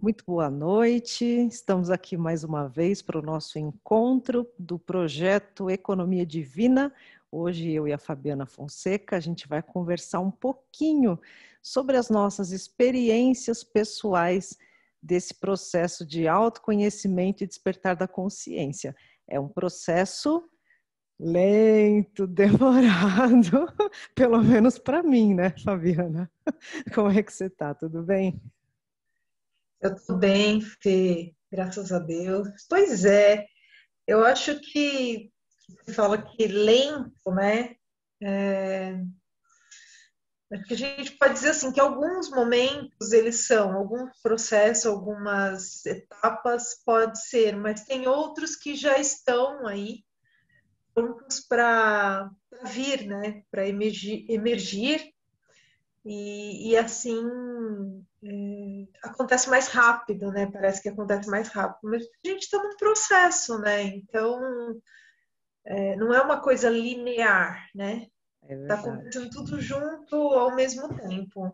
Muito boa noite. Estamos aqui mais uma vez para o nosso encontro do projeto Economia Divina. Hoje eu e a Fabiana Fonseca, a gente vai conversar um pouquinho sobre as nossas experiências pessoais desse processo de autoconhecimento e despertar da consciência. É um processo lento, demorado, pelo menos para mim, né, Fabiana? Como é que você está? Tudo bem? Eu tô bem, Fê, graças a Deus. Pois é, eu acho que você fala que lento, né? É, Acho que a gente pode dizer assim que alguns momentos eles são, alguns processos, algumas etapas pode ser, mas tem outros que já estão aí prontos para vir, né? Para emergir e assim acontece mais rápido, né? Parece que acontece mais rápido, mas a gente está num processo, né? Então, não é uma coisa linear, né? É Está verdade. acontecendo tudo junto ao mesmo tempo.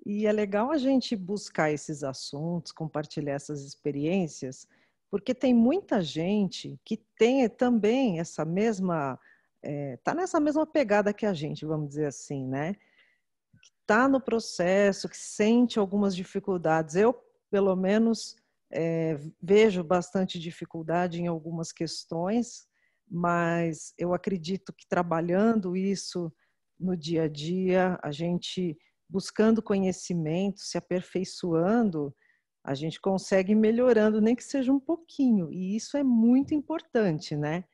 E é legal a gente buscar esses assuntos, compartilhar essas experiências, porque tem muita gente que tem também essa mesma, tá nessa mesma pegada que a gente, vamos dizer assim, né? Tá no processo, que sente algumas dificuldades. Eu, pelo menos, vejo bastante dificuldade em algumas questões, mas eu acredito que trabalhando isso no dia a dia, a gente buscando conhecimento, se aperfeiçoando, a gente consegue ir melhorando, nem que seja um pouquinho, e isso é muito importante, né?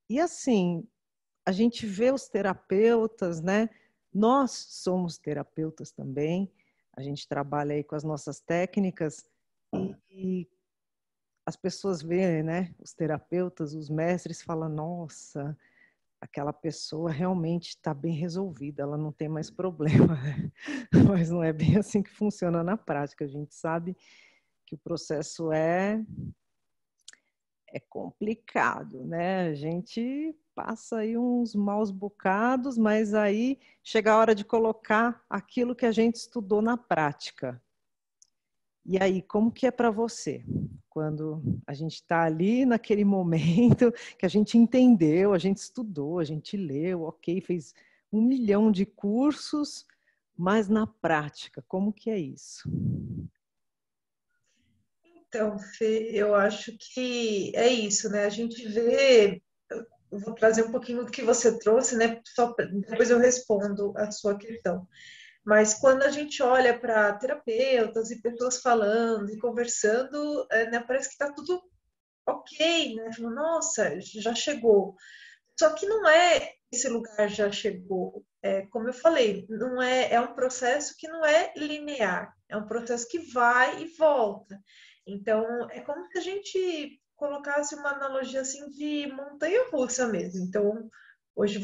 E assim, a gente vê os terapeutas, né? Nós somos terapeutas também, a gente trabalha aí com as nossas técnicas e as pessoas veem, né? Os terapeutas, os mestres falam, nossa, aquela pessoa realmente está bem resolvida, ela não tem mais problema, né? Mas não é bem assim que funciona na prática. A gente sabe que o processo é complicado, né? A gente passa aí uns maus bocados, mas aí chega a hora de colocar aquilo que a gente estudou na prática. E aí, como que é para você? Quando a gente está ali naquele momento que a gente entendeu, a gente estudou, a gente leu, ok, fez 1 milhão de cursos, mas na prática, como que é isso? Então, Fê, eu acho que é isso, né? A gente vê, eu vou trazer um pouquinho do que você trouxe, né? Depois eu respondo a sua questão. Mas quando a gente olha para terapeutas e pessoas falando e conversando, né, parece que está tudo ok, né? Falo, nossa, já chegou. Só que não é esse lugar já chegou. Como eu falei, não é um processo que não é linear, é um processo que vai e volta. Então, é como se a gente colocasse uma analogia assim de montanha-russa mesmo. Então, hoje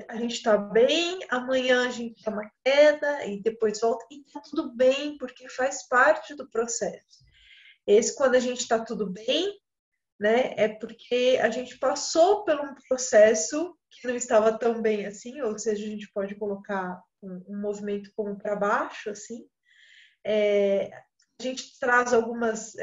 a gente está bem, amanhã a gente tem uma queda e depois volta e tá tudo bem porque faz parte do processo. Esse quando a gente está tudo bem, né? É porque a gente passou por um processo que não estava tão bem assim, ou seja, a gente pode colocar um movimento como para baixo, assim. A gente traz algumas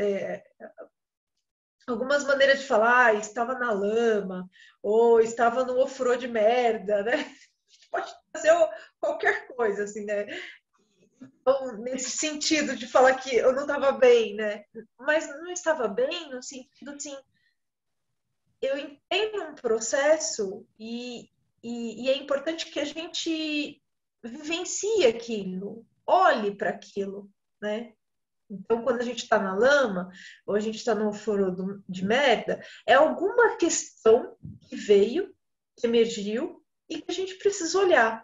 maneiras de falar, estava na lama, ou estava no ofurô de merda, né? A gente pode fazer qualquer coisa, assim, né? Então, nesse sentido de falar que eu não estava bem, né? Mas não estava bem no sentido assim, eu entendo um processo e é importante que a gente vivencie aquilo, olhe para aquilo, né? Então, quando a gente está na lama, ou a gente está no foro de merda, é alguma questão que veio, que emergiu, e que a gente precisa olhar.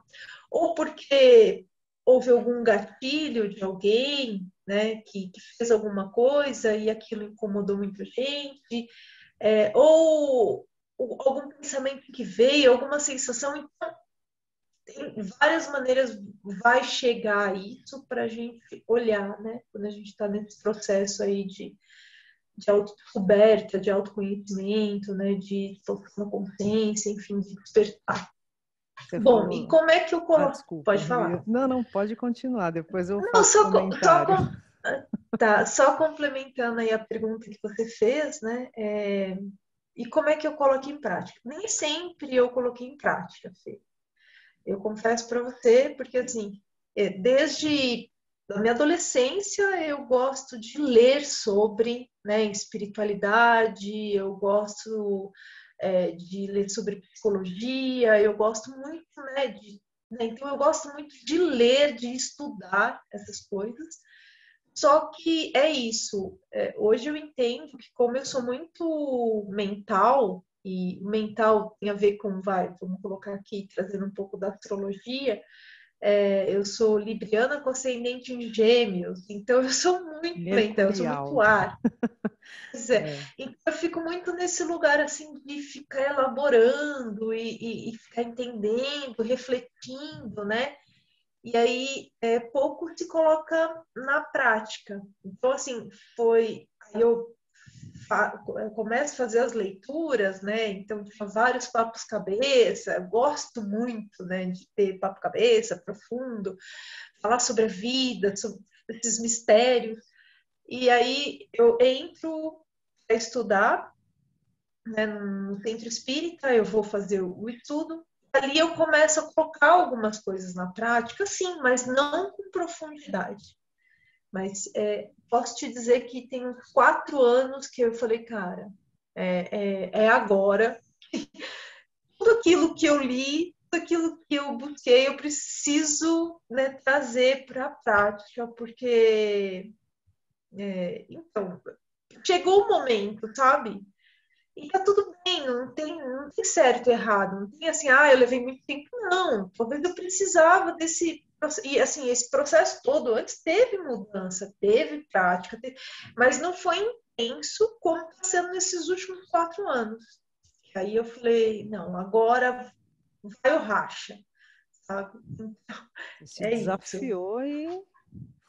Ou porque houve algum gatilho de alguém, né, que fez alguma coisa e aquilo incomodou muita gente, ou algum pensamento que veio, alguma sensação. Então, tem várias maneiras vai chegar a isso para a gente olhar, né? Quando a gente está nesse processo aí de autodescoberta, de autoconhecimento, né? De tocar na consciência, enfim, de despertar. Você Bom, e falou. como é que eu Ah, coloco? desculpa. Pode falar. Não, não, pode continuar, depois eu Não, faço só, comentário. Tá, só complementando aí a pergunta que você fez, né? E como é que eu coloquei em prática? Nem sempre eu coloquei em prática, Fê. Eu confesso para você, porque assim, desde a minha adolescência eu gosto de ler sobre, né, espiritualidade, eu gosto de ler sobre psicologia, eu gosto muito, então eu gosto muito de ler, de estudar essas coisas. Só que é isso. Hoje eu entendo que como eu sou muito mental, e mental tem a ver com, vamos colocar aqui, trazendo um pouco da astrologia, eu sou libriana com ascendente em gêmeos, então eu sou muito mental, eu sou muito Mercurial. ar. Pois é. É, Então eu fico muito nesse lugar assim de ficar elaborando e ficar entendendo, refletindo, né? E aí pouco se coloca na prática. Então, assim, aí eu começo a fazer as leituras, né? Então, tinha vários papos cabeça, eu gosto muito, né, de ter papo cabeça profundo, falar sobre a vida, sobre esses mistérios. E aí eu entro para estudar, né, no centro espírita, eu vou fazer o estudo. Ali eu começo a colocar algumas coisas na prática, sim, mas não com profundidade. Mas posso te dizer que tem uns 4 anos que eu falei, cara, é agora. Tudo aquilo que eu li, tudo aquilo que eu busquei, eu preciso, né, trazer para a prática, porque então chegou o momento, sabe? E tá tudo bem, não tem certo e errado, não tem assim, eu levei muito tempo, não. Talvez eu precisava desse. E assim, esse processo todo, antes teve mudança, teve prática, mas não foi intenso como está sendo nesses últimos 4 anos. Aí eu falei, não, agora vai o racha, sabe? Então, você se é isso. desafiou e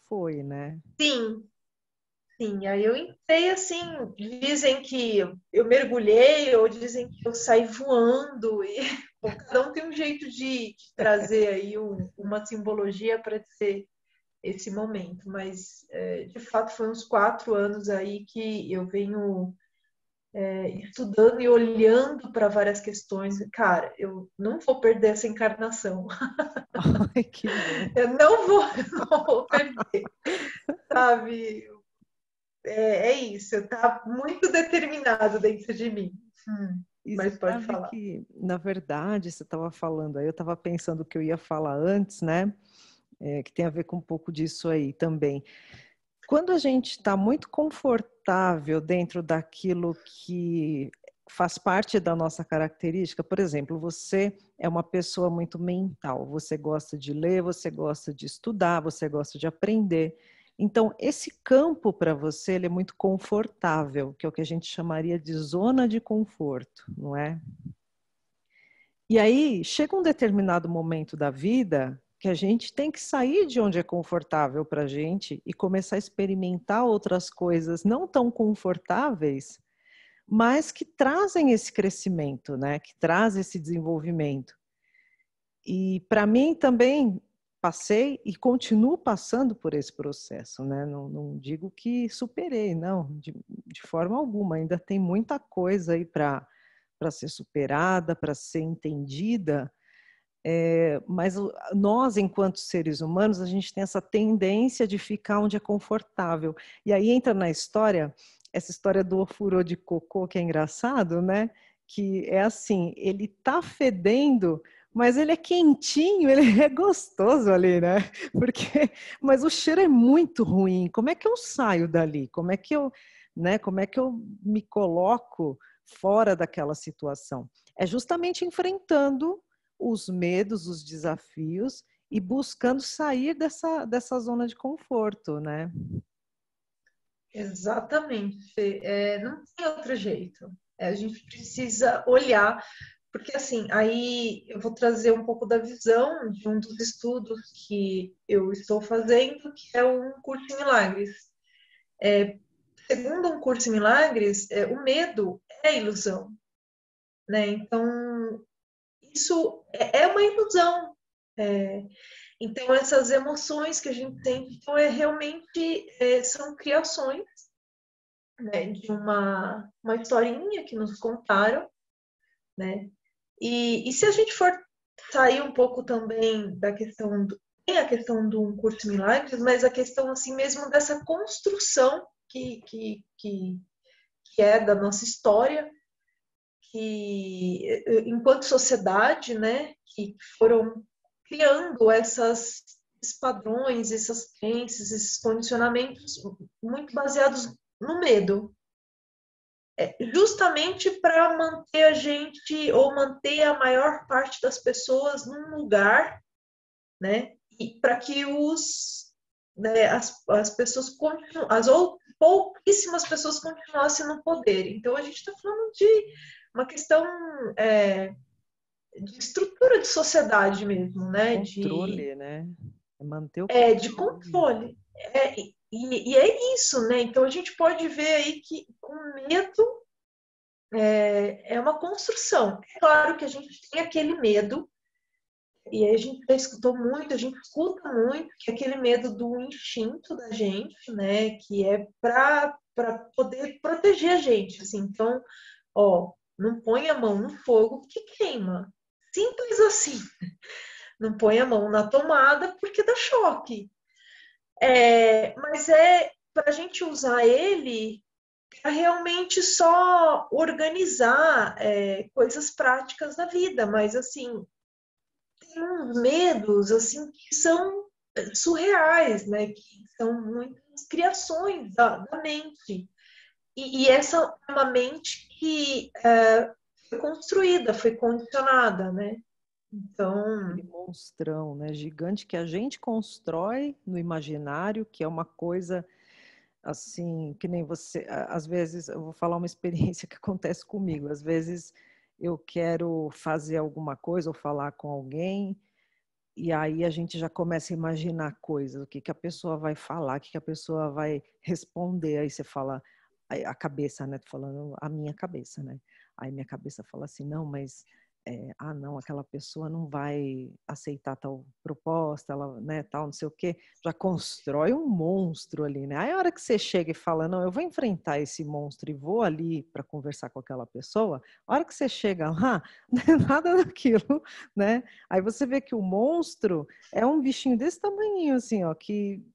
foi, né? Sim, sim, aí eu entrei assim, dizem que eu mergulhei, ou dizem que eu saí voando, e bom, cada um tem um jeito de trazer aí uma simbologia para dizer esse momento, mas de fato foi uns 4 anos aí que eu venho estudando e olhando para várias questões. Cara, eu não vou perder essa encarnação, Ai, que bom. eu não vou perder, sabe? É isso, tá muito determinado dentro de mim. E você Mas pode sabe falar. que, na verdade, você estava falando aí, eu estava pensando o que eu ia falar antes, né? Que tem a ver com um pouco disso aí também. Quando a gente está muito confortável dentro daquilo que faz parte da nossa característica, por exemplo, você é uma pessoa muito mental, você gosta de ler, você gosta de estudar, você gosta de aprender. Então, esse campo para você ele é muito confortável, que é o que a gente chamaria de zona de conforto, não é? E aí chega um determinado momento da vida que a gente tem que sair de onde é confortável para a gente e começar a experimentar outras coisas não tão confortáveis, mas que trazem esse crescimento, né? Que trazem esse desenvolvimento. E para mim também passei e continuo passando por esse processo, né? Não digo que superei, não, de forma alguma. Ainda tem muita coisa aí para ser superada, para ser entendida, mas nós, enquanto seres humanos, a gente tem essa tendência de ficar onde é confortável. E aí entra na história, essa história do ofurô de cocô, que é engraçado, né? Que é assim, ele tá fedendo, mas ele é quentinho, ele é gostoso ali, né? Porque, mas o cheiro é muito ruim. Como é que eu saio dali? Como é que eu, né? Como é que eu me coloco fora daquela situação? É justamente enfrentando os medos, os desafios e buscando sair dessa zona de conforto, né? Exatamente. Não tem outro jeito. A gente precisa olhar, porque assim, aí eu vou trazer um pouco da visão de um dos estudos que eu estou fazendo, que é um curso em milagres. Segundo um curso em milagres, o medo é ilusão, né? Então, isso é uma ilusão. É, Então, essas emoções que a gente tem, então, realmente são criações, né, de uma historinha que nos contaram, né? E se a gente for sair um pouco também da questão tem a questão do curso de milagres, mas a questão assim mesmo dessa construção que é da nossa história, que enquanto sociedade, né, que foram criando esses padrões, essas crenças, esses condicionamentos muito baseados no medo, justamente para manter a gente ou manter a maior parte das pessoas num lugar, né? E para que as pessoas continuem, pouquíssimas pessoas continuassem no poder. Então a gente está falando de uma questão de estrutura de sociedade mesmo, né? Controle, né? É manter o De controle. controle. E é isso, né? Então a gente pode ver aí que com medo é uma construção. É claro que a gente tem aquele medo, e aí a gente já escutou muito, a gente escuta muito, que é aquele medo do instinto da gente, né? Que é para poder proteger a gente. Assim. Então, ó, não põe a mão no fogo que queima. Simples assim. Não põe a mão na tomada porque dá choque. Mas é para a gente usar ele para realmente só organizar coisas práticas da vida, mas assim tem uns medos assim que são surreais, né? Que são muitas criações da mente e essa é uma mente que foi construída, foi condicionada, né? Então Aquele monstrão, né, gigante que a gente constrói no imaginário, que é uma coisa assim, que nem você, às vezes, eu vou falar uma experiência que acontece comigo, às vezes eu quero fazer alguma coisa ou falar com alguém, e aí a gente já começa a imaginar coisas, o que que a pessoa vai falar, o que que a pessoa vai responder, aí você fala, aí a cabeça, né, tô falando a minha cabeça, né, aí minha cabeça fala assim, não, mas não, aquela pessoa não vai aceitar tal proposta, ela, né, tal, não sei o quê, já constrói um monstro ali, né? Aí a hora que você chega e fala, não, eu vou enfrentar esse monstro e vou ali para conversar com aquela pessoa, a hora que você chega lá, não é nada daquilo, né? Aí você vê que o monstro é um bichinho desse tamanhinho, assim, ó, que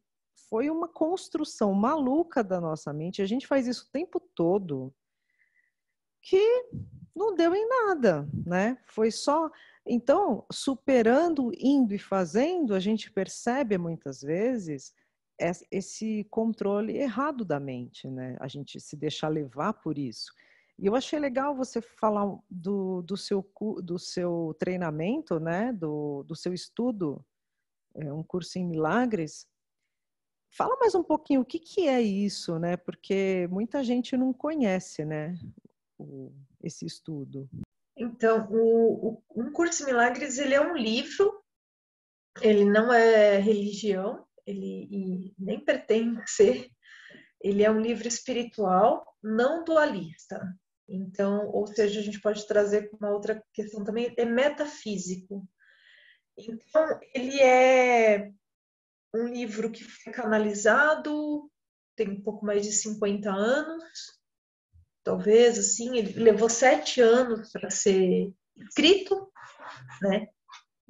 foi uma construção maluca da nossa mente, a gente faz isso o tempo todo, que não deu em nada, né? Foi só. Então, superando, indo e fazendo, a gente percebe muitas vezes esse controle errado da mente, né? A gente se deixar levar por isso. E eu achei legal você falar do seu treinamento, né? Do seu estudo, um curso em milagres. Fala mais um pouquinho o que que é isso, né? Porque muita gente não conhece, né? o- esse estudo. então, Um Curso em Milagres, ele é um livro, ele não é religião, ele nem pretende ser, ele é um livro espiritual, não dualista. Então, ou seja, a gente pode trazer uma outra questão também, é metafísico. Então, ele é um livro que foi canalizado, tem um pouco mais de 50 anos, talvez, assim, ele levou 7 anos para ser escrito, né?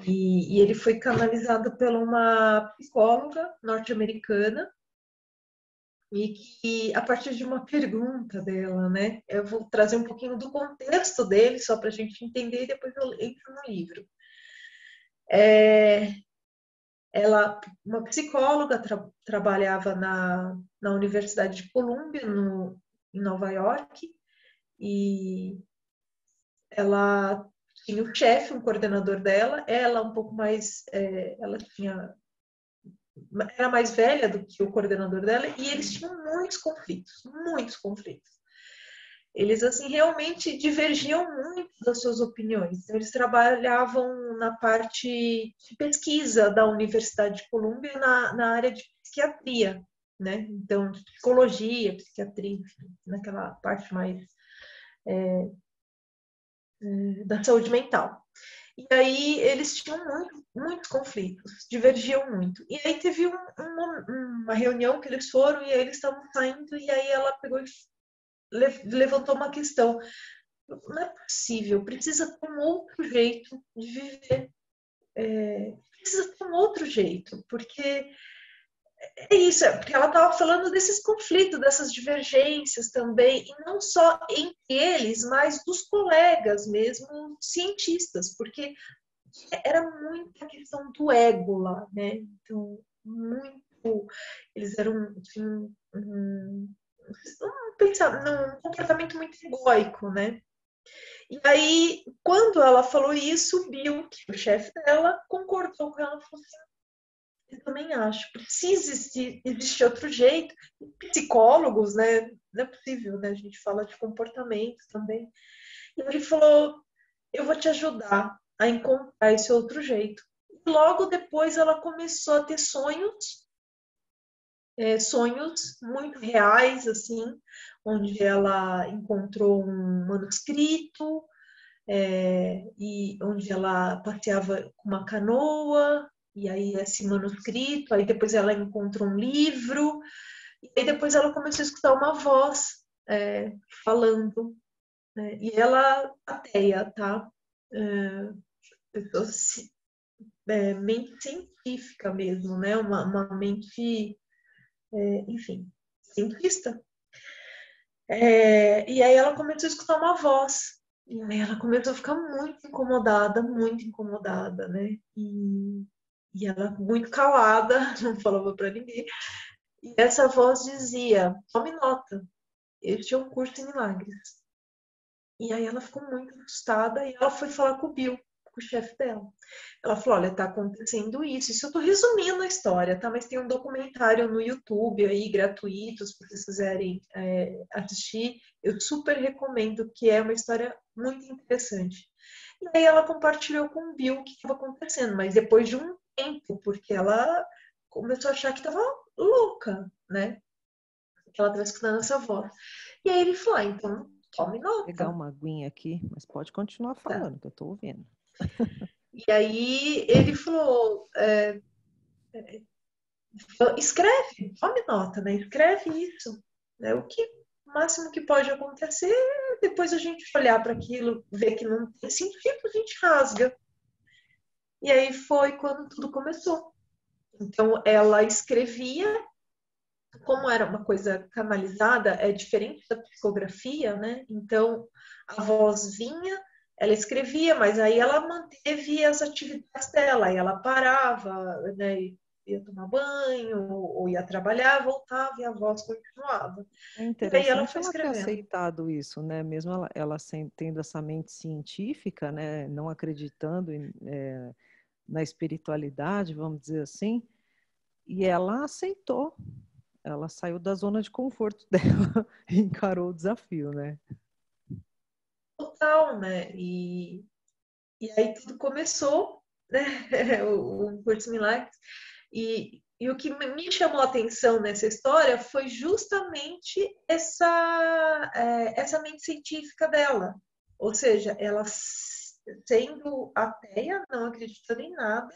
E ele foi canalizado por uma psicóloga norte-americana e que, a partir de uma pergunta dela, né? Eu vou trazer um pouquinho do contexto dele, só para a gente entender, e depois eu entro no livro. Ela, uma psicóloga, trabalhava na Universidade de Columbia, em Nova York, e ela tinha o chefe, um coordenador dela, ela um pouco mais, ela era mais velha do que o coordenador dela, e eles tinham muitos conflitos, muitos conflitos. Eles, assim, realmente divergiam muito das suas opiniões. Então, eles trabalhavam na parte de pesquisa da Universidade de Colômbia na área de psiquiatria, né? Então, de psicologia, psiquiatria, naquela parte mais da saúde mental. E aí eles tinham muitos conflitos, divergiam muito. E aí teve uma reunião que eles foram e aí eles estavam saindo e aí ela pegou e levantou uma questão. Não é possível, precisa ter um outro jeito de viver. Precisa ter um outro jeito, porque é isso, porque ela estava falando desses conflitos, dessas divergências também, e não só entre eles, mas dos colegas mesmo, cientistas, porque era muita questão do ego lá, né? Então, eles tinham um comportamento muito egóico, né? E aí, quando ela falou isso, o Bill, que é o chefe dela, concordou com ela e falou assim: eu também acho, precisa existir outro jeito. Psicólogos, né? Não é possível, né? A gente fala de comportamento também. E ele falou: eu vou te ajudar a encontrar esse outro jeito. E logo depois ela começou a ter sonhos muito reais, assim, onde ela encontrou um manuscrito, e onde ela passeava com uma canoa, e aí esse manuscrito, aí depois ela encontrou um livro, e aí depois ela começou a escutar uma voz falando, né? E ela ateia, tá? Pessoa, mente científica mesmo, né? Uma mente, enfim, cientista. E aí ela começou a escutar uma voz. E aí ela começou a ficar muito incomodada, né? E ela muito calada, não falava para ninguém. E essa voz dizia: tome nota, este é um curso em milagres. E aí ela ficou muito assustada e ela foi falar com o Bill, com o chefe dela. Ela falou: olha, tá acontecendo isso. Isso eu tô resumindo a história, tá? Mas tem um documentário no YouTube aí, gratuito, se vocês quiserem assistir. Eu super recomendo, que é uma história muito interessante. E aí ela compartilhou com o Bill o que estava acontecendo, mas depois de um tempo, porque ela começou a achar que estava louca, né? Que ela estava escutando essa voz. E aí ele falou: então tome Vou pegar nota. uma aguinha aqui, mas pode continuar Tá. falando, que eu estou ouvindo. E aí ele falou: escreve, tome nota, né? Escreve isso. Né? O máximo que pode acontecer é depois a gente olhar para aquilo, ver que não tem sentido, a gente rasga. E aí foi quando tudo começou. Então ela escrevia, como era uma coisa canalizada, é diferente da psicografia, né? Então a voz vinha, ela escrevia, mas aí ela manteve as atividades dela, aí ela parava, né? Ia tomar banho, ou ia trabalhar, voltava e a voz continuava. É E aí ela interessante foi ela ter escrevendo. aceitado isso, né? Mesmo ela tendo essa mente científica, né? Não acreditando na espiritualidade, vamos dizer assim, e ela aceitou. Ela saiu da zona de conforto dela e encarou o desafio, né? Total, né? E aí tudo começou, né? O Curso Milagres. E o que me chamou a atenção nessa história foi justamente essa mente científica dela. Ou seja, ela sendo ateia, não acreditando em nada,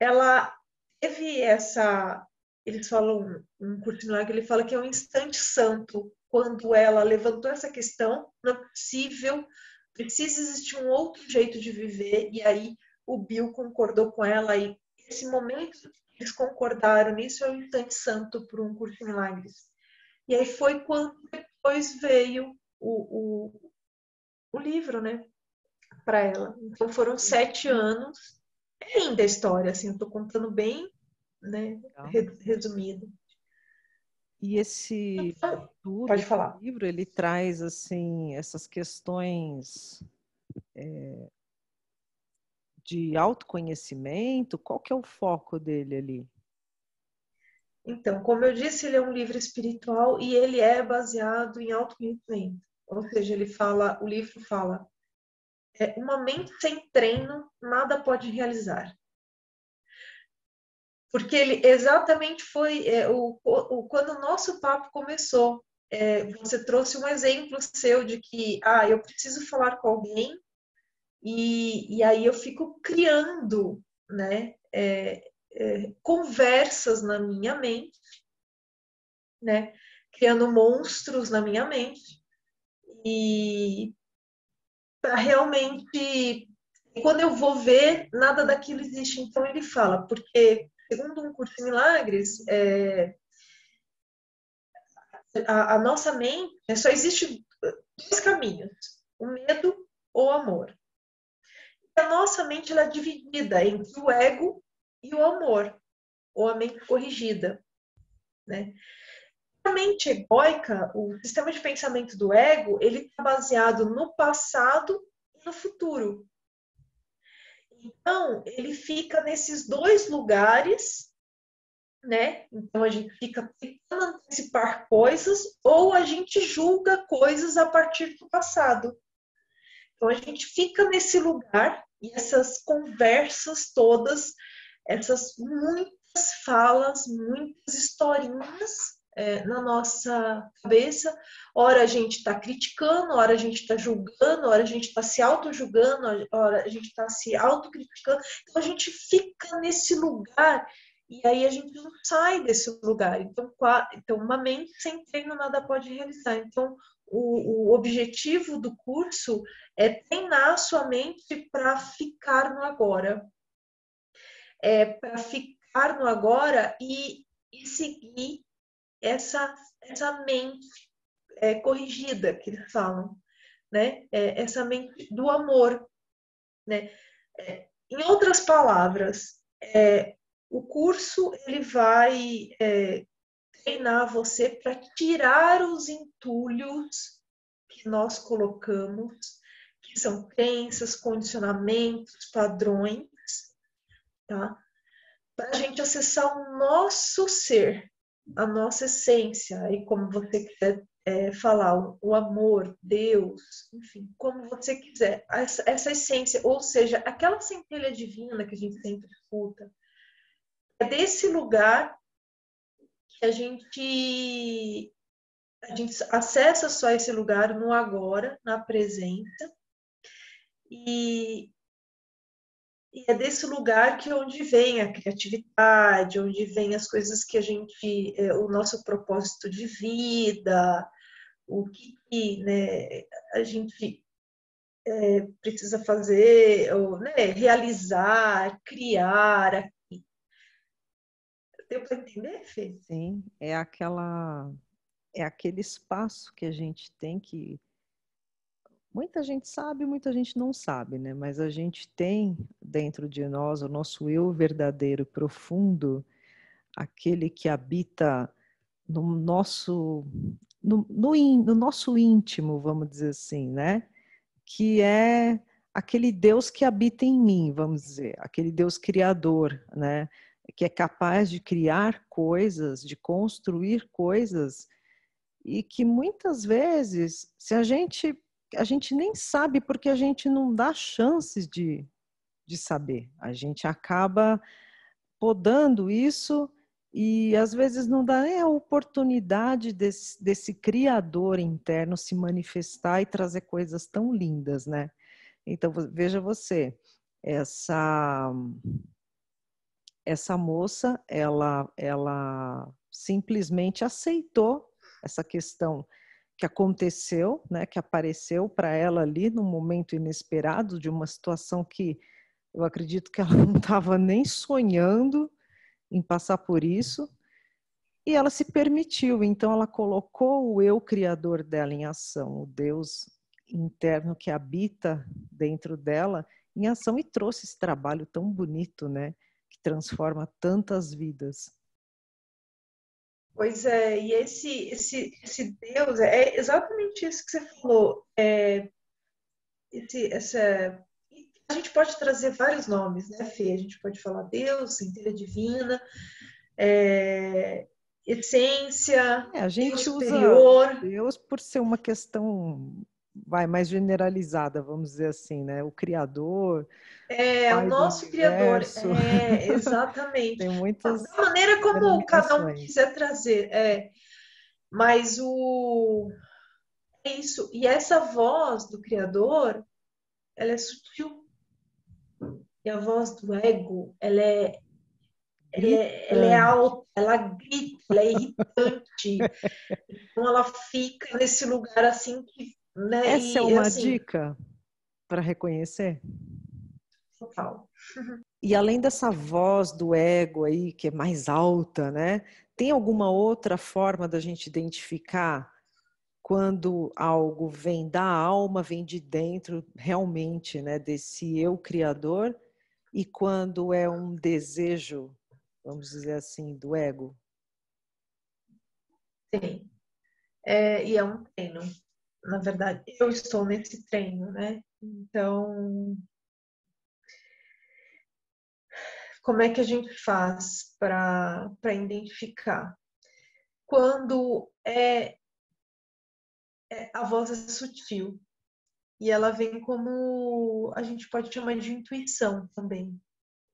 ela teve essa. Eles falam, um curso milagre, ele fala que é um instante santo, quando ela levantou essa questão, não é possível, precisa existir um outro jeito de viver, e aí o Bill concordou com ela, e esse momento que eles concordaram nisso é um instante santo para um curso de milagres. E aí foi quando depois veio o livro, né, para ela. Então foram 7 anos. É linda a história, assim, eu tô contando bem, né, Legal. resumido. E esse Então, estudo, pode esse falar. livro, ele traz assim essas questões de autoconhecimento. Qual que é o foco dele ali? Então, como eu disse, ele é um livro espiritual e ele é baseado em autoconhecimento. Ou seja, o livro fala, uma mente sem treino nada pode realizar. Porque ele exatamente foi quando o nosso papo começou. Você trouxe um exemplo seu de que, eu preciso falar com alguém e aí eu fico criando, né, conversas na minha mente, né, criando monstros na minha mente e para realmente, quando eu vou ver, nada daquilo existe. Então ele fala, porque segundo um curso de milagres, a nossa mente só existe dois caminhos, o medo ou o amor. A nossa mente ela é dividida entre o ego e o amor, ou a mente corrigida, né? A mente egóica, o sistema de pensamento do ego, ele está baseado no passado e no futuro. Então, ele fica nesses dois lugares, né? Então, a gente fica tentando antecipar coisas ou a gente julga coisas a partir do passado. Então, a gente fica nesse lugar e essas conversas todas, essas muitas falas, muitas historinhas na nossa cabeça. Ora a gente está criticando, ora a gente está julgando, ora a gente está se auto-julgando, ora a gente está se autocriticando. Então, a gente fica nesse lugar e aí a gente não sai desse lugar. Então, uma mente sem treino nada pode realizar. Então, o objetivo do curso é treinar a sua mente para ficar no agora. Para ficar no agora e seguir essa mente corrigida que eles falam, né? Essa mente do amor, né? Em outras palavras, o curso ele vai treinar você para tirar os entulhos que nós colocamos, que são crenças, condicionamentos, padrões, tá? Para a gente acessar o nosso ser, a nossa essência, e como você quiser falar, o amor, Deus, enfim, como você quiser, essa essência, ou seja, aquela centelha divina que a gente sempre escuta, é desse lugar que a gente acessa só esse lugar no agora, na presença, e é desse lugar que onde vem a criatividade, onde vem as coisas que a gente, o nosso propósito de vida, o que né, a gente precisa fazer, ou, né, realizar, criar aqui. Deu para entender, Fê? Sim, é aquele espaço que a gente tem que muita gente sabe, muita gente não sabe, né? Mas a gente tem dentro de nós o nosso eu verdadeiro, profundo, aquele que habita no nosso no nosso íntimo, vamos dizer assim, né? Que é aquele Deus que habita em mim, vamos dizer, aquele Deus criador, né? Que é capaz de criar coisas, de construir coisas, e que muitas vezes, se a gente nem sabe porque a gente não dá chances de saber. A gente acaba podando isso e às vezes não dá nem a oportunidade desse criador interno se manifestar e trazer coisas tão lindas, né? Então, veja você, essa moça, ela simplesmente aceitou essa questão que aconteceu, né, que apareceu para ela ali num momento inesperado de uma situação que eu acredito que ela não estava nem sonhando em passar por isso, e ela se permitiu, então ela colocou o eu criador dela em ação, o Deus interno que habita dentro dela em ação e trouxe esse trabalho tão bonito, né, que transforma tantas vidas. Pois é, e esse Deus é exatamente isso que você falou. A gente pode trazer vários nomes, né, Fê? A gente pode falar Deus, centelha divina, essência, A Deus gente usa superior. Deus por ser uma questão mais generalizada, vamos dizer assim, né? O Criador, O Pai do nosso Criador, Universo, exatamente. tem Da muitas maneira como cada um denominações. quiser trazer. Mas é isso. E essa voz do Criador, ela é sutil. E a voz do ego, ela é Gritante. alta, ela grita, ela é irritante. Então ela fica nesse lugar assim que, né? Essa é E uma assim, dica para reconhecer. total. E além dessa voz do ego aí, que é mais alta, né? Tem alguma outra forma da gente identificar quando algo vem da alma, vem de dentro realmente, né, desse eu criador, e quando é um desejo, vamos dizer assim, do ego? Tem. E é um treino. Na verdade, eu estou nesse treino, né? Então, como é que a gente faz para identificar? Quando a voz é sutil e ela vem como a gente pode chamar de intuição também,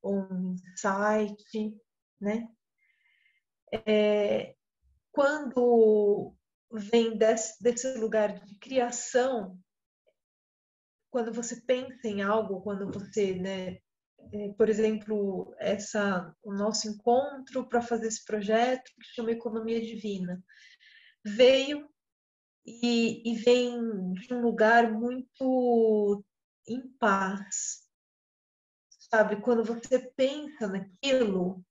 ou um insight, né? Quando vem desse lugar de criação, quando você pensa em algo, quando você, né, por exemplo, o nosso encontro para fazer esse projeto que chama Economia Divina, veio e vem de um lugar muito em paz, sabe? Quando você pensa naquilo,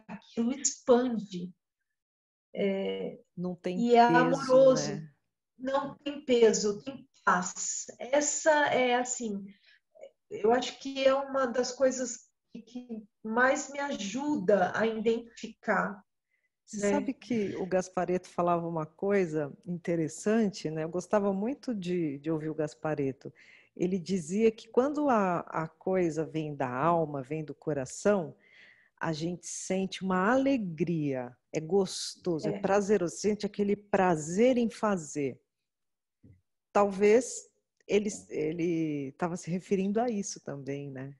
aquilo expande Não tem e é peso, amoroso, né? não tem peso, tem paz. Essa é assim, eu acho que é uma das coisas que mais me ajuda a identificar, Você né? sabe que o Gaspareto falava uma coisa interessante, né? Eu gostava muito de ouvir o Gaspareto. Ele dizia que quando a coisa vem da alma, vem do coração, a gente sente uma alegria, é gostoso, é É. prazeroso, sente aquele prazer em fazer. Talvez ele estava se referindo a isso também, né?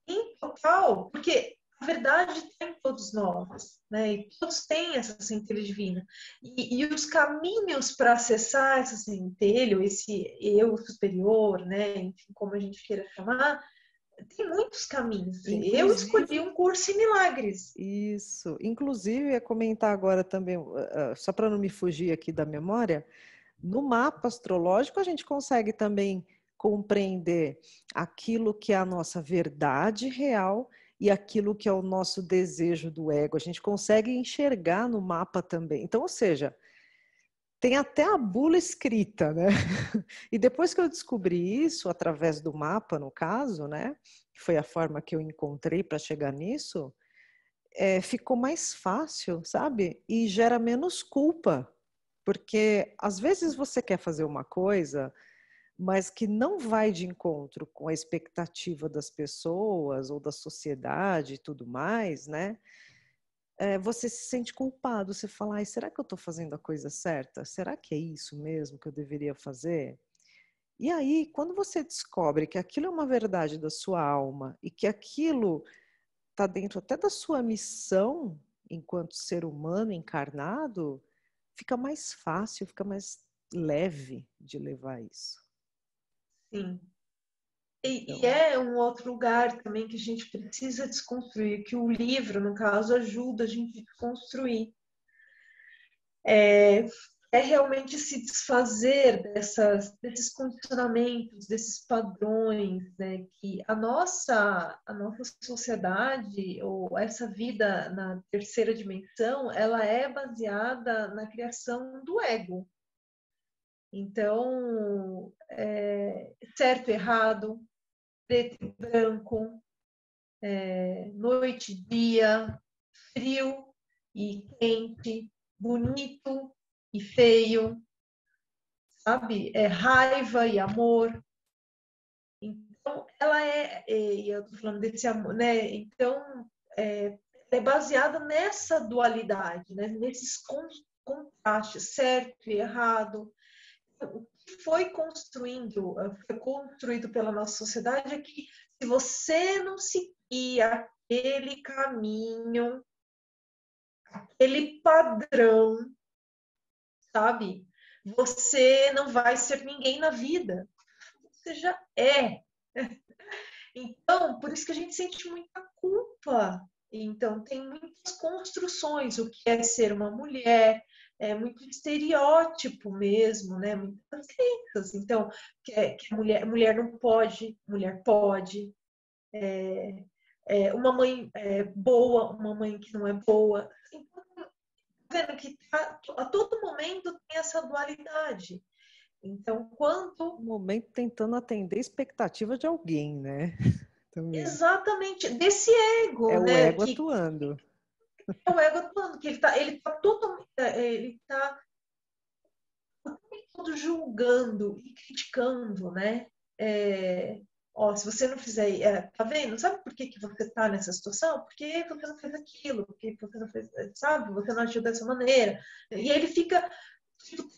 Em total, porque a verdade está em todos nós, né? E todos têm essa centelha divina. E os caminhos para acessar essa centelha, esse eu superior, né? Enfim, como a gente queira chamar, tem muitos caminhos. Eu escolhi Inclusive, um curso em milagres. isso. Inclusive, ia comentar agora também, só para não me fugir aqui da memória, no mapa astrológico a gente consegue também compreender aquilo que é a nossa verdade real e aquilo que é o nosso desejo do ego. A gente consegue enxergar no mapa também. Então, ou seja, tem até a bula escrita, né? E depois que eu descobri isso, através do mapa, no caso, né? Que foi a forma que eu encontrei para chegar nisso, ficou mais fácil, sabe? E gera menos culpa. Porque às vezes você quer fazer uma coisa, mas que não vai de encontro com a expectativa das pessoas ou da sociedade e tudo mais, né? Você se sente culpado, você fala, ai, será que eu estou fazendo a coisa certa? Será que é isso mesmo que eu deveria fazer? E aí, quando você descobre que aquilo é uma verdade da sua alma e que aquilo está dentro até da sua missão enquanto ser humano encarnado, fica mais fácil, fica mais leve de levar isso. Sim. E Então, é um outro lugar também que a gente precisa desconstruir, que o livro, no caso, ajuda a gente a desconstruir. É realmente se desfazer desses condicionamentos, desses padrões, né? Que a nossa sociedade, ou essa vida na terceira dimensão, ela é baseada na criação do ego. Então, certo e errado, preto e branco, noite e dia, frio e quente, bonito e feio, sabe? Raiva e amor. Então, e eu tô falando desse amor, né? Então, é baseada nessa dualidade, né? Nesses contrastes, certo e errado. O que foi construído pela nossa sociedade é que se você não seguir aquele caminho, aquele padrão, sabe? Você não vai ser ninguém na vida. Você já é. Então, por isso que a gente sente muita culpa. Então, tem muitas construções, o que é ser uma mulher, é muito estereótipo mesmo, né? Muitas crenças. Então, que mulher não pode, mulher pode. Uma mãe boa, uma mãe que não é boa. Então, vendo que a todo momento tem essa dualidade. Então, quando... Um momento tentando atender a expectativa de alguém, né? Também. Exatamente, desse ego, É o né? ego Que atuando. é o ego atuando, que ele tá totalmente, ele tá todo julgando e criticando, né? Ó, se você não fizer, tá vendo? Sabe por que que você tá nessa situação? Porque você não fez aquilo, porque você não fez, sabe? Você não agiu dessa maneira. E ele fica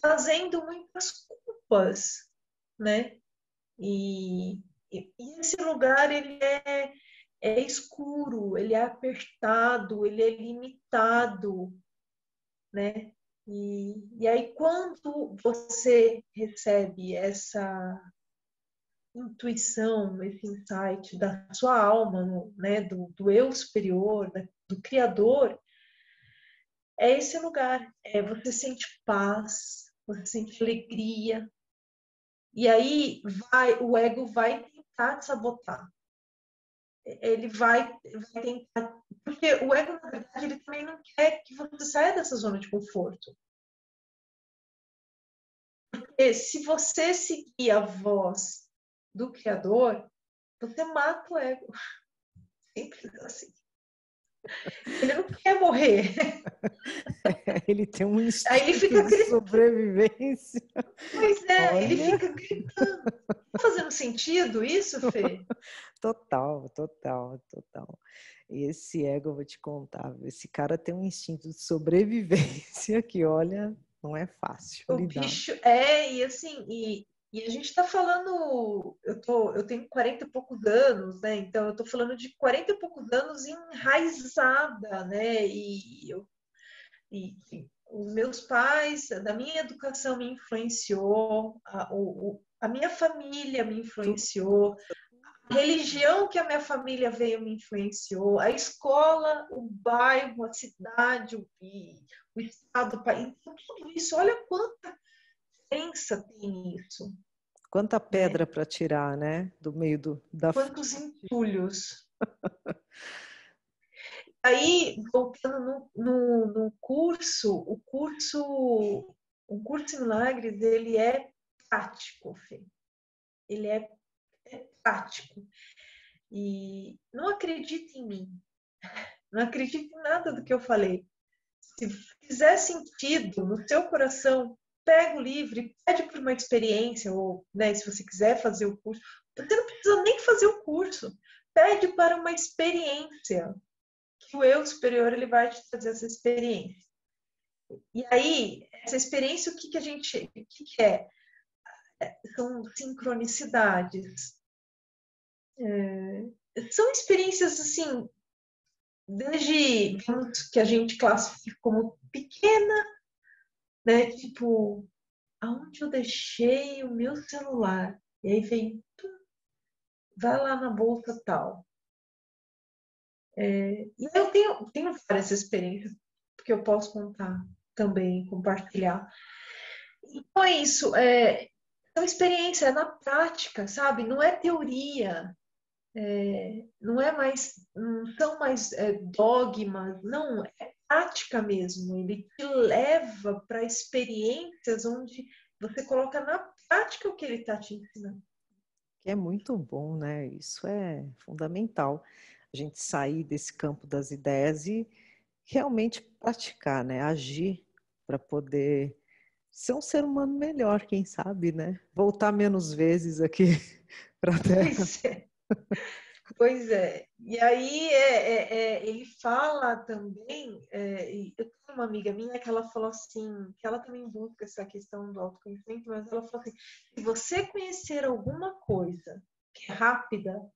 trazendo muitas culpas, né? E, e esse lugar, ele é escuro, ele é apertado, ele é limitado, né? E aí, quando você recebe essa intuição, esse insight da sua alma, né? Do eu superior, do Criador, é esse lugar. Você sente paz, você sente alegria. E aí o ego vai tentar te sabotar. Ele vai tentar. Porque o ego, na verdade, ele também não quer que você saia dessa zona de conforto. Porque se você seguir a voz do Criador, você mata o ego. Simples assim. Ele não quer morrer. Ele tem um Aí ele instinto fica de gritando. sobrevivência. Pois é, ele Olha, fica gritando. Tá fazendo sentido isso, Fê? total, total, total. Esse ego, eu vou te contar, esse cara tem um instinto de sobrevivência que, olha, não é fácil O lidar. bicho e assim, e a gente tá falando, eu tenho 40 e poucos anos, né? Então eu tô falando de 40 e poucos anos enraizada, né? E os meus pais, da minha educação me influenciou, a minha família me influenciou, Nossa, a religião que a minha família veio me influenciou, a escola, o bairro, a cidade, o estado, o país, então, tudo isso, olha quanta crença tem isso, quanta né? pedra para tirar, né? Do meio da Quantos fonte. entulhos. Aí, voltando no curso, o curso em Milagres, ele é prático, Fê. Ele é prático. E não acredite em mim. Não acredite em nada do que eu falei. Se fizer sentido no seu coração, pega o livro e pede por uma experiência, ou né, se você quiser fazer o curso, você não precisa nem fazer o curso. Pede para uma experiência, que o eu superior ele vai te trazer essa experiência. E aí, essa experiência, o que é? São sincronicidades. São experiências assim, desde que a gente classifica como pequena, né? Tipo, aonde eu deixei o meu celular? E aí vem, vai lá na bolsa tal. E eu tenho várias experiências que eu posso contar também, compartilhar. Então é isso, é uma experiência, é na prática, sabe? Não é teoria, não é mais, não são mais dogmas, não, é prática mesmo. Ele te leva para experiências onde você coloca na prática o que ele está te ensinando. Que é muito bom, né? Isso é fundamental. A gente sair desse campo das ideias e realmente praticar, né? Agir para poder ser um ser humano melhor, quem sabe, né? Voltar menos vezes aqui para a Terra. Pois é. Pois é. E aí ele fala também, e eu tenho uma amiga minha que ela falou assim, que ela também busca essa questão do autoconhecimento, mas ela falou assim, se você conhecer alguma coisa que é rápida,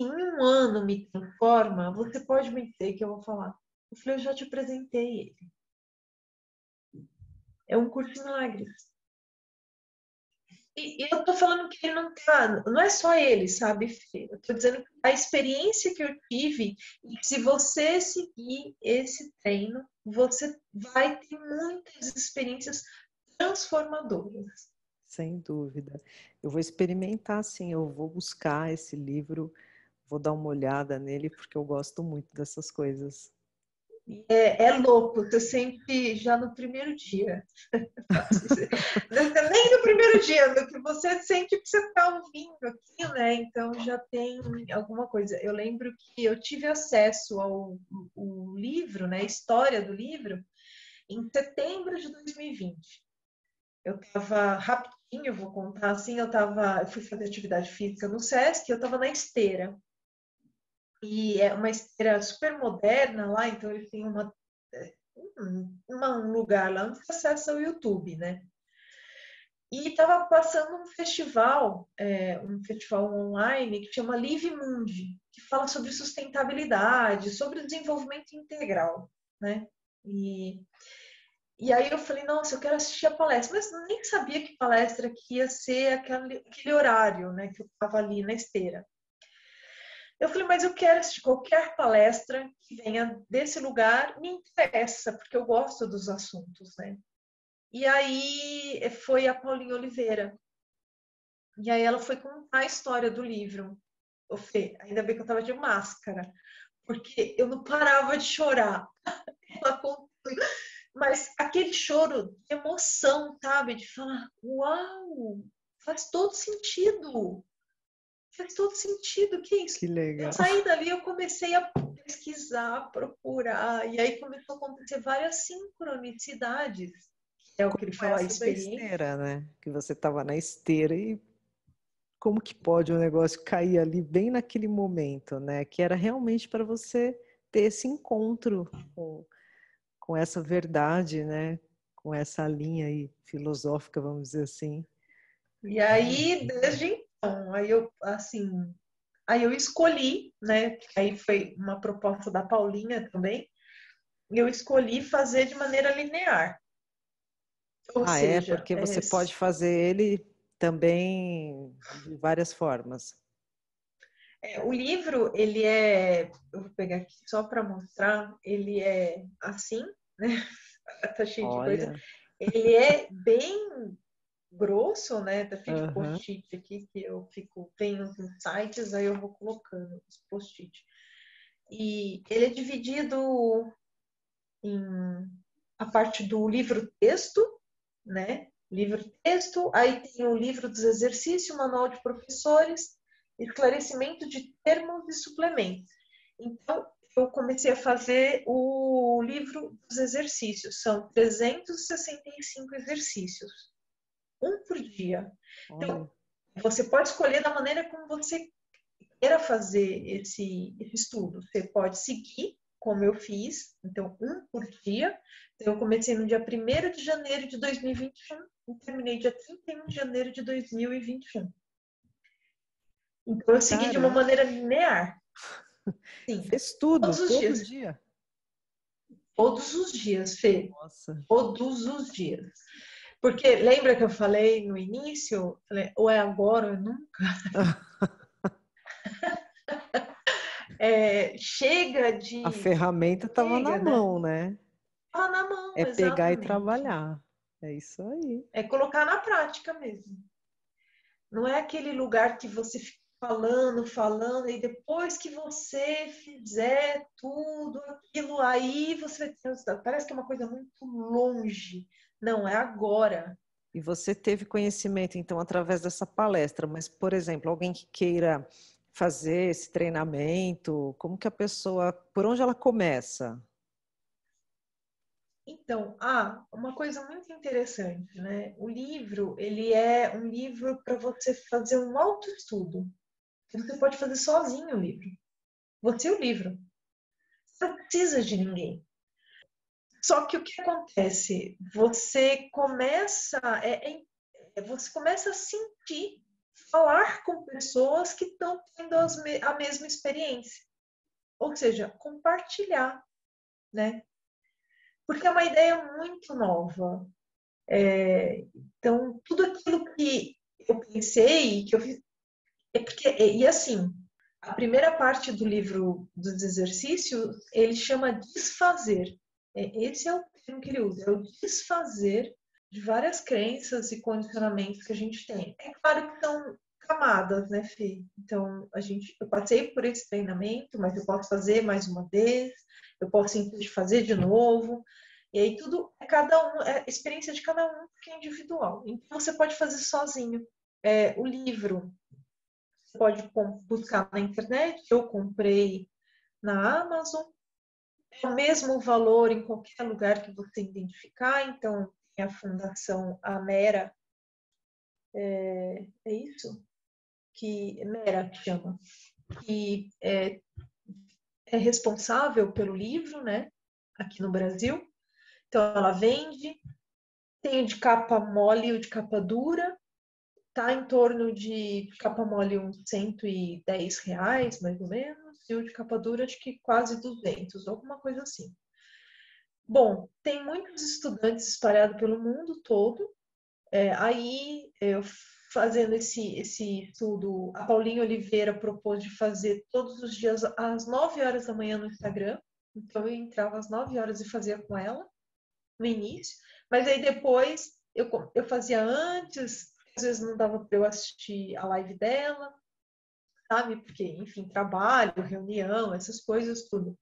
em um ano me transforma, você pode me dizer que eu vou falar. Eu falei, eu já te apresentei ele. É um curso de milagres. E eu tô falando que ele não é só ele, sabe, Fê? Eu tô dizendo que a experiência que eu tive, e que se você seguir esse treino, você vai ter muitas experiências transformadoras. Sem dúvida. Eu vou experimentar, sim, eu vou buscar esse livro, vou dar uma olhada nele, porque eu gosto muito dessas coisas. É louco, você sente já no primeiro dia. Nem no primeiro dia, no que você sente que você está ouvindo aqui, né? Então já tem alguma coisa. Eu lembro que eu tive acesso ao livro, né? A história do livro, em setembro de 2020. Eu estava rapidinho, eu vou contar assim, eu fui fazer atividade física no SESC, eu estava na esteira. E é uma esteira super moderna lá, então ele tem um lugar lá onde você acessa o YouTube, né? E estava passando um festival online que chama Live Mundi, que fala sobre sustentabilidade, sobre desenvolvimento integral, né? E aí eu falei, nossa, eu quero assistir a palestra, mas nem sabia que palestra que ia ser aquele horário, né, que eu estava ali na esteira. Eu falei, mas eu quero assistir qualquer palestra que venha desse lugar, me interessa, porque eu gosto dos assuntos, né? E aí foi a Paulinha Oliveira. E aí ela foi contar a história do livro. Ô, Fê, ainda bem que eu tava de máscara, porque eu não parava de chorar. Ela contou, mas aquele choro de emoção, sabe? De falar, uau, faz todo sentido. Faz todo sentido, que isso? Que Eu legal. saí dali, eu comecei a pesquisar, procurar, e aí começou a acontecer várias sincronicidades, que é o que ele Como fala, a essa da experiência. esteira, né? Que você estava na esteira e como que pode um negócio cair ali bem naquele momento, né? Que era realmente para você ter esse encontro com essa verdade, né? Com essa linha aí filosófica, vamos dizer assim. E aí, desde então, aí eu escolhi, né? Aí foi uma proposta da Paulinha também, e eu escolhi fazer de maneira linear. Ou Ah, é? seja, Porque você pode fazer ele também de várias formas. o livro, eu vou pegar aqui só para mostrar, ele é assim, né? Tá cheio de coisa. Olha, Ele é bem grosso, né? Tá cheio de aham. post-it aqui que tenho uns insights, aí eu vou colocando os post-it. E ele é dividido em a parte do livro-texto, né? Livro-texto, aí tem o livro dos exercícios, manual de professores, esclarecimento de termos e suplementos. Então, eu comecei a fazer o livro dos exercícios. São 365 exercícios, um por dia. Então, Olha. você pode escolher da maneira como você queira fazer esse estudo. Você pode seguir, como eu fiz, então, um por dia. Então, eu comecei no dia 1º de janeiro de 2021 e terminei dia 31 de janeiro de 2021. Então, eu segui de uma Caramba, maneira linear. Sim, fez tudo, todos os todo dias. dia. Todos os dias, Fê. Nossa. Todos os dias. Porque lembra que eu falei no início? Falei, ou é agora ou é nunca. Chega A de. ferramenta estava na Chega, né? mão, né? Fala na mão, É pegar e exatamente. trabalhar. É isso aí. É colocar na prática mesmo. Não é aquele lugar que você fica falando, falando, e depois que você fizer tudo aquilo, aí você vai ter resultado. Parece que é uma coisa muito longe. Não, é agora. E você teve conhecimento, então, através dessa palestra, mas, por exemplo, alguém que queira fazer esse treinamento, como que a pessoa, por onde ela começa? Então, uma coisa muito interessante, né? O livro, ele é um livro para você fazer um autoestudo. Você pode fazer sozinho o livro. Você e o livro. Você não precisa de ninguém. Só que o que acontece? Você começa a sentir, falar com pessoas que estão tendo a mesma experiência. Ou seja, compartilhar, né? Porque é uma ideia muito nova. Então, tudo aquilo que eu pensei, que eu fiz, e assim, a primeira parte do livro dos exercícios, ele chama desfazer. Esse é o termo que ele usa, é o desfazer de várias crenças e condicionamentos que a gente tem. É claro que são camadas, né, Fê? Então, eu passei por esse treinamento, mas eu posso fazer mais uma vez, eu posso simplesmente fazer de novo. E aí tudo é a experiência de cada um que é individual. Então você pode fazer sozinho. O livro você pode buscar na internet, eu comprei na Amazon, é o mesmo valor em qualquer lugar que você identificar, então tem a Fundação Amera, é isso? Que Mera que chama, que é responsável pelo livro, né, aqui no Brasil. Então ela vende, tem o de capa mole e o de capa dura, tá em torno de capa mole uns R$ 110, mais ou menos, e o de capa dura acho que quase 200, alguma coisa assim. Bom, tem muitos estudantes espalhados pelo mundo todo. Aí, eu fazendo esse estudo, a Paulinha Oliveira propôs de fazer todos os dias às 9 horas da manhã no Instagram. Então, eu entrava às 9 horas e fazia com ela, no início. Mas aí depois, eu fazia antes, às vezes não dava para eu assistir a live dela, sabe? Porque, enfim, trabalho, reunião, essas coisas, tudo.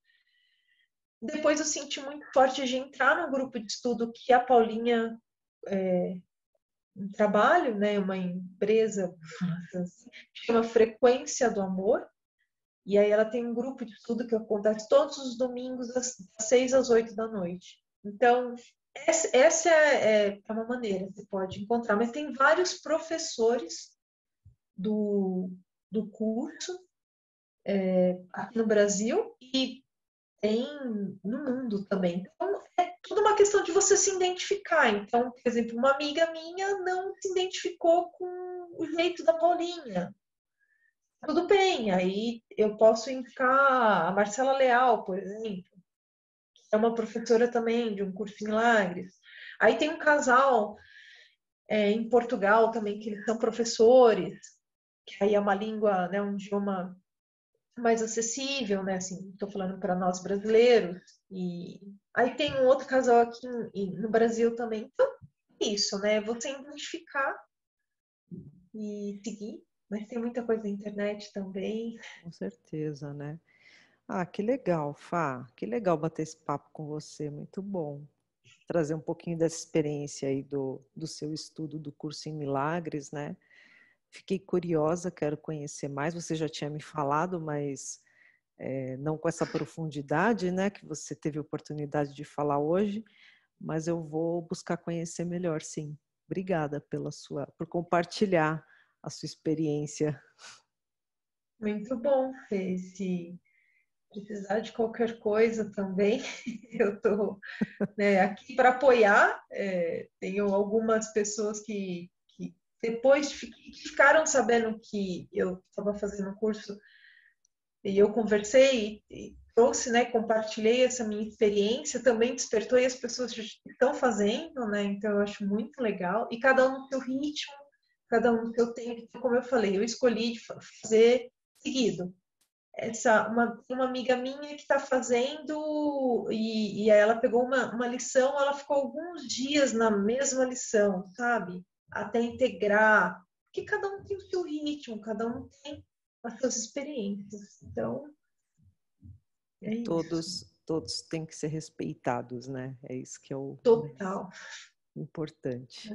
Depois eu senti muito forte de entrar no grupo de estudo que a Paulinha trabalho, né, uma empresa que chama Frequência do Amor, e aí ela tem um grupo de estudo que acontece todos os domingos das 6 às 8 da noite. Então, essa é uma maneira que você pode encontrar, mas tem vários professores do curso aqui no Brasil e tem no mundo também. Então, é tudo uma questão de você se identificar. Então, por exemplo, uma amiga minha não se identificou com o jeito da Paulinha. Tudo bem, aí eu posso indicar a Marcela Leal, por exemplo, que é uma professora também de um curso em Milagres. Aí tem um casal em Portugal também, que eles são professores, que aí é uma língua, né, um idioma mais acessível, né? Assim, estou falando para nós brasileiros. E aí tem um outro casal aqui no Brasil também. Então, é isso, né? Você identificar e seguir. Mas tem muita coisa na internet também. Com certeza, né? Ah, que legal, Fá. Que legal bater esse papo com você. Muito bom. Trazer um pouquinho dessa experiência aí do seu estudo do curso em Milagres, né? Fiquei curiosa, quero conhecer mais. Você já tinha me falado, mas não com essa profundidade, né? Que você teve a oportunidade de falar hoje. Mas eu vou buscar conhecer melhor, sim. Obrigada por compartilhar a sua experiência. Muito bom, Fê. Se precisar de qualquer coisa também, eu estou aqui para apoiar. Tenho algumas pessoas que depois ficaram sabendo que eu estava fazendo um curso e eu conversei e trouxe, né, compartilhei essa minha experiência, também despertou e as pessoas já estão fazendo, né? Então eu acho muito legal e cada um no seu ritmo, cada um no seu tempo. Então, como eu falei, eu escolhi fazer seguido. Uma amiga minha que está fazendo e aí ela pegou uma lição, ela ficou alguns dias na mesma lição, sabe? Até integrar, porque cada um tem o seu ritmo, cada um tem as suas experiências. Então, é isso. Todos têm que ser respeitados, né? É isso que é o mais Total. importante.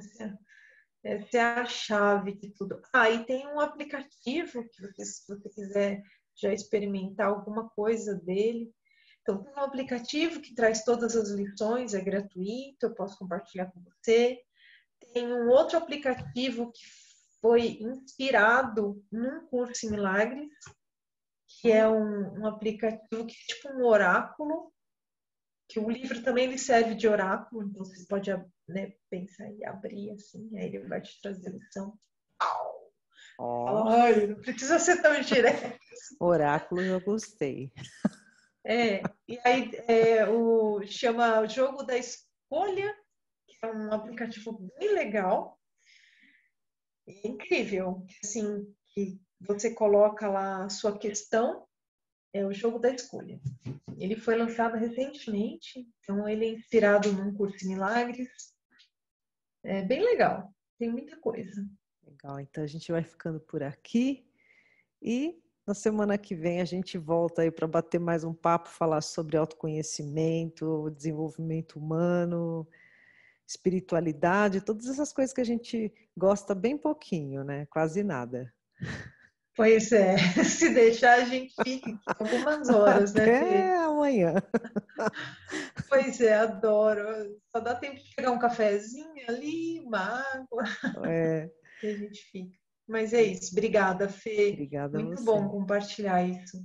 Essa é a chave de tudo. E tem um aplicativo que se você quiser já experimentar alguma coisa dele. Então, tem um aplicativo que traz todas as lições, é gratuito, eu posso compartilhar com você. Tem um outro aplicativo que foi inspirado num curso em Milagres, que é um aplicativo que é tipo um oráculo, que o livro também ele serve de oráculo, então você pode, né, pensar e abrir assim, aí ele vai te trazer lição. Ó, Ai, não precisa ser tão direto. oráculo eu gostei. E aí chama o jogo da escolha, É um aplicativo bem legal e incrível. Assim, que você coloca lá a sua questão, é o jogo da escolha. Ele foi lançado recentemente, então ele é inspirado num curso de milagres. É bem legal, tem muita coisa. Legal, então a gente vai ficando por aqui e na semana que vem a gente volta aí para bater mais um papo, falar sobre autoconhecimento, desenvolvimento humano, espiritualidade, todas essas coisas que a gente gosta bem pouquinho, né? Quase nada. Pois é, se deixar a gente fica aqui algumas horas, né, Fê? Até amanhã. Pois é, adoro. Só dá tempo de pegar um cafezinho ali, uma água, É, e a gente fica. Mas é isso. Obrigada, Fê. obrigada a Muito bom você. compartilhar isso.